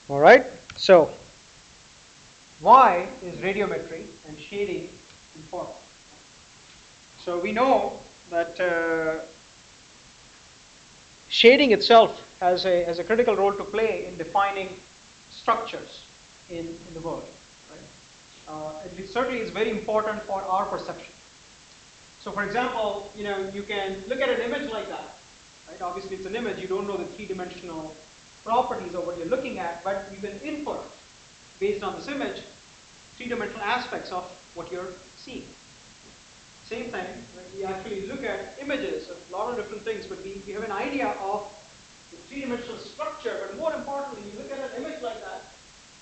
All right. So why is radiometry and shading important? So we know that shading itself has a critical role to play in defining structures in the world. Right? It certainly is very important for our perception. So for example, you can look at an image like that. Right? Obviously it's an image, you don't know the three-dimensional properties of what you're looking at, but you can infer based on this image three-dimensional aspects of what you're seeing. Same thing, we actually look at images of a lot of different things, but we have an idea of the three-dimensional structure, but more importantly, you look at an image like that,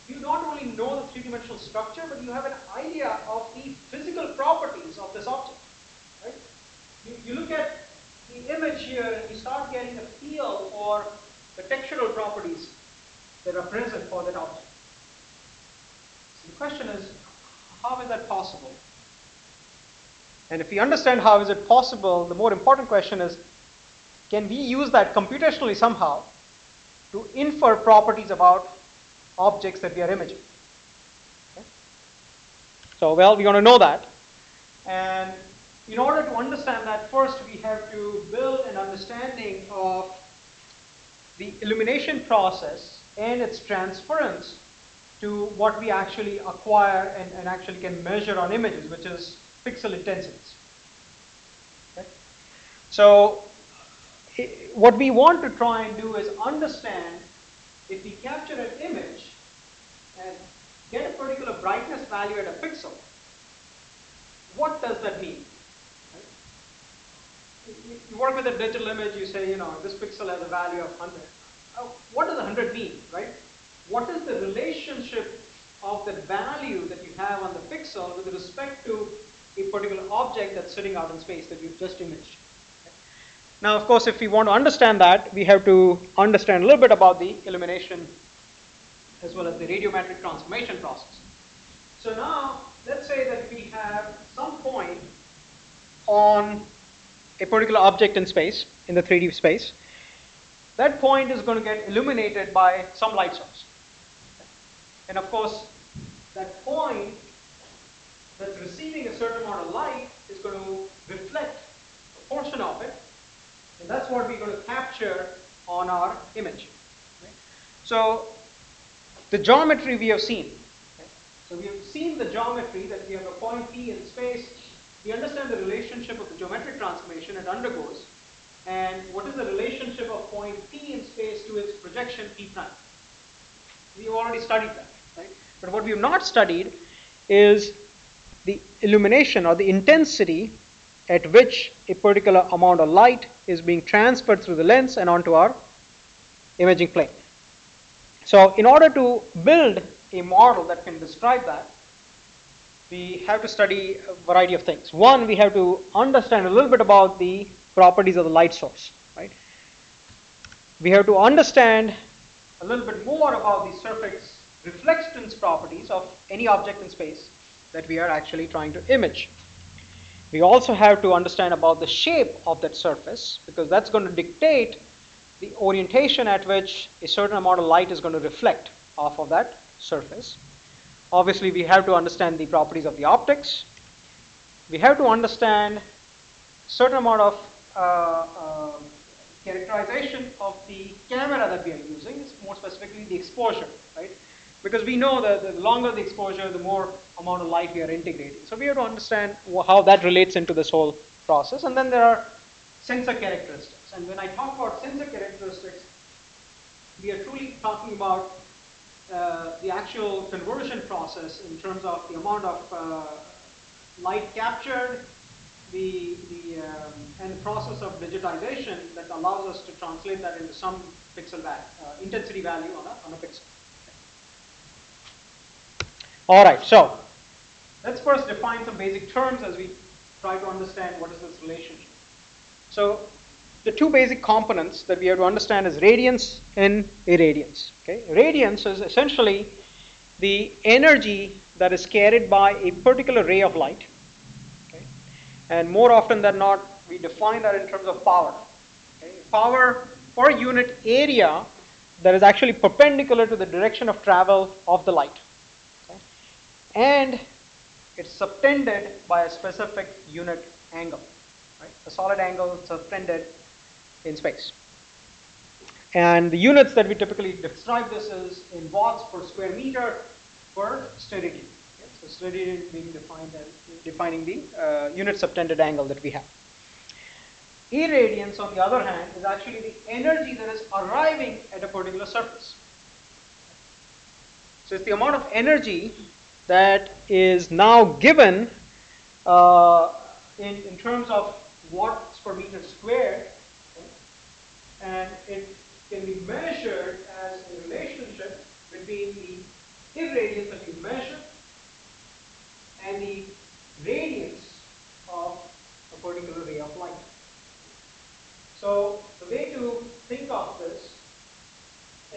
you not only know the three-dimensional structure, but you have an idea of the physical properties of this object. Right? You look at the image here and you start getting a feel for the textural properties that are present for that object. So the question is, how is that possible? And if we understand how is it possible, the more important question is, can we use that computationally somehow to infer properties about objects that we are imaging? Okay. So, well, we want to know that. And in order to understand that, first we have to build an understanding of the illumination process and its transference to what we actually acquire and actually can measure on images, which is pixel intensities. Okay? So what we want to try and do is understand if we capture an image and get a particular brightness value at a pixel, what does that mean? Right? You work with a digital image, you say, this pixel has a value of 100. What does 100 mean, right? What is the relationship of the value that you have on the pixel with respect to a particular object that's sitting out in space that you've just imaged? Okay. Now, of course, if we want to understand that, we have to understand a little bit about the illumination as well as the radiometric transformation process. So now, let's say that we have some point on a particular object in space, in the 3D space. That point is going to get illuminated by some light source. And of course, that point that's receiving a certain amount of light is going to reflect a portion of it, and that's what we're going to capture on our image. Okay? So the geometry we have seen. Okay? So we have seen the geometry that we have a point P in space. We understand the relationship of the geometric transformation it undergoes, and what is the relationship of point P in space to its projection P prime. We've already studied that. Right? But what we have not studied is the illumination or the intensity at which a particular amount of light is being transferred through the lens and onto our imaging plane. So in order to build a model that can describe that, we have to study a variety of things. One, we have to understand a little bit about the properties of the light source. Right? We have to understand a little bit more about the surface reflectance properties of any object in space that we are actually trying to image. We also have to understand about the shape of that surface, because that's going to dictate the orientation at which a certain amount of light is going to reflect off of that surface. Obviously, we have to understand the properties of the optics. We have to understand a certain amount of characterization of the camera that we are using, more specifically the exposure, right? Because we know that the longer the exposure, the more amount of light we are integrating. So we have to understand how that relates into this whole process. And then there are sensor characteristics. And when I talk about sensor characteristics, we are truly talking about the actual conversion process in terms of the amount of light captured, and the process of digitization that allows us to translate that into some pixel value, intensity value on a pixel. All right, so let's first define some basic terms as we try to understand what is this relationship. So the two basic components that we have to understand is radiance and irradiance. Okay? Radiance is essentially the energy that is carried by a particular ray of light. Okay? And more often than not, we define that in terms of power. Okay? Power per unit area that is actually perpendicular to the direction of travel of the light. Okay? And it's subtended by a specific unit angle. Right? A solid angle subtended in space. And the units that we typically describe this is in watts per square meter per steradian. Okay? So steradian being defined as defining the unit subtended angle that we have. Irradiance, on the other hand, is actually the energy that is arriving at a particular surface. So it's the amount of energy that is now given in terms of watts per meter squared, okay? And it can be measured as a relationship between the irradiance that you measure and the radiance of a particular ray of light. So the way to think of this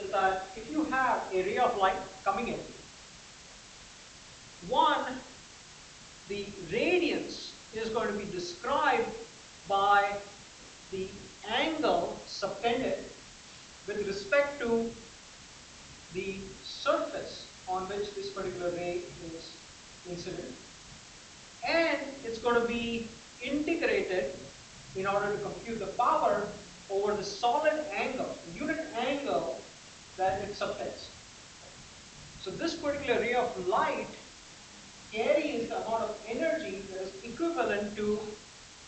is that if you have a ray of light coming in, one, the radiance is going to be described by the angle subtended with respect to the surface on which this particular ray is incident, and it's going to be integrated in order to compute the power over the solid angle, the unit angle that it subtends. So this particular ray of light carries the amount of energy that is equivalent to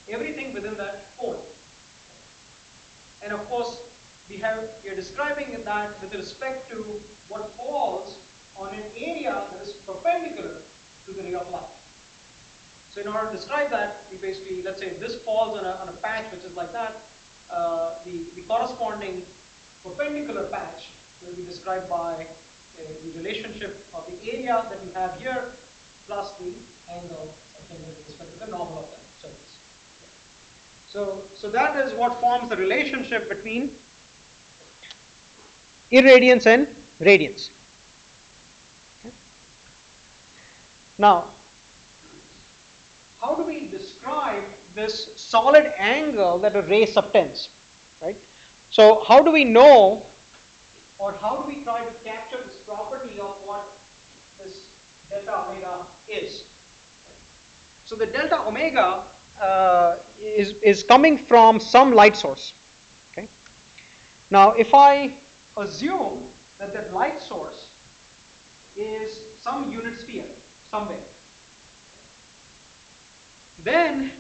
everything within that cone. And of course, we are describing that with respect to what falls on an area that is perpendicular to the ray of light. So in order to describe that, we basically, let's say this falls on a patch which is like that, the corresponding perpendicular patch will be described by the relationship of the area that you have here plus the angle with respect to the normal of that surface. So that is what forms the relationship between irradiance and radiance. Okay. Now, how do we describe this solid angle that a ray subtends, right? So how do we know, or how do we try to capture this property of what this delta omega is? So the delta omega is coming from some light source. Okay. Now, if I assume that that light source is some unit sphere somewhere, then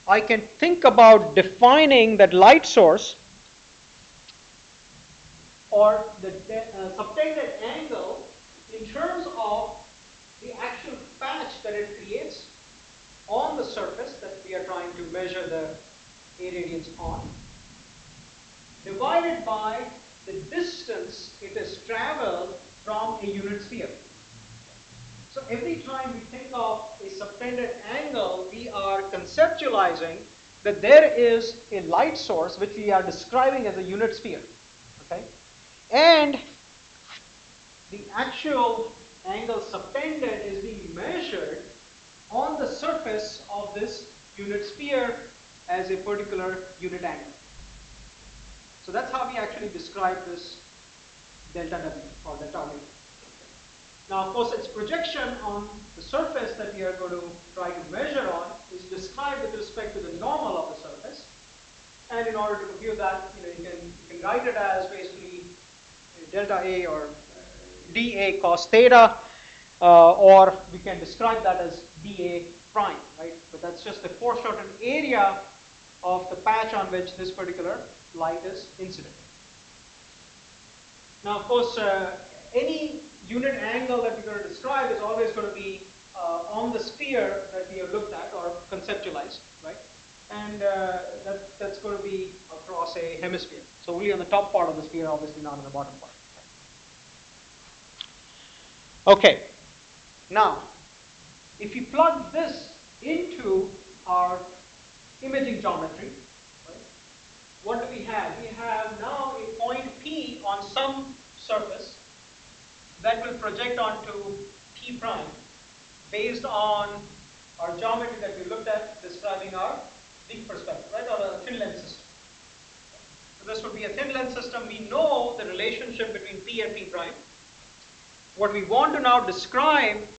I can think about defining that light source or the subtended angle in terms of the actual patch that it creates on the surface that we are trying to measure the irradiance on, divided by the distance it has traveled from a unit sphere. So every time we think of a subtended angle, we are conceptualizing that there is a light source which we are describing as a unit sphere. Okay? And the actual angle subtended is being measured on the surface of this unit sphere as a particular unit angle. So that's how we actually describe this delta W or delta omega. Now, of course, its projection on the surface that we are going to try to measure on is described with respect to the normal of the surface. And in order to compute that, you can write it as basically delta A or dA cos theta, or we can describe that as dA prime, right? But that's just the foreshortened area of the patch on which this particular light is incident. Now, of course, any unit angle that we're going to describe is always going to be on the sphere that we have looked at or conceptualized, right? And that's going to be across a hemisphere. So only on the top part of the sphere, obviously not on the bottom part. Okay. Now, if you plug this into our imaging geometry, right, what do we have? We have now a point P on some surface that will project onto P prime based on our geometry that we looked at describing our big perspective, right, or a thin lens system. So this would be a thin lens system. We know the relationship between P and P prime. What we want to now describe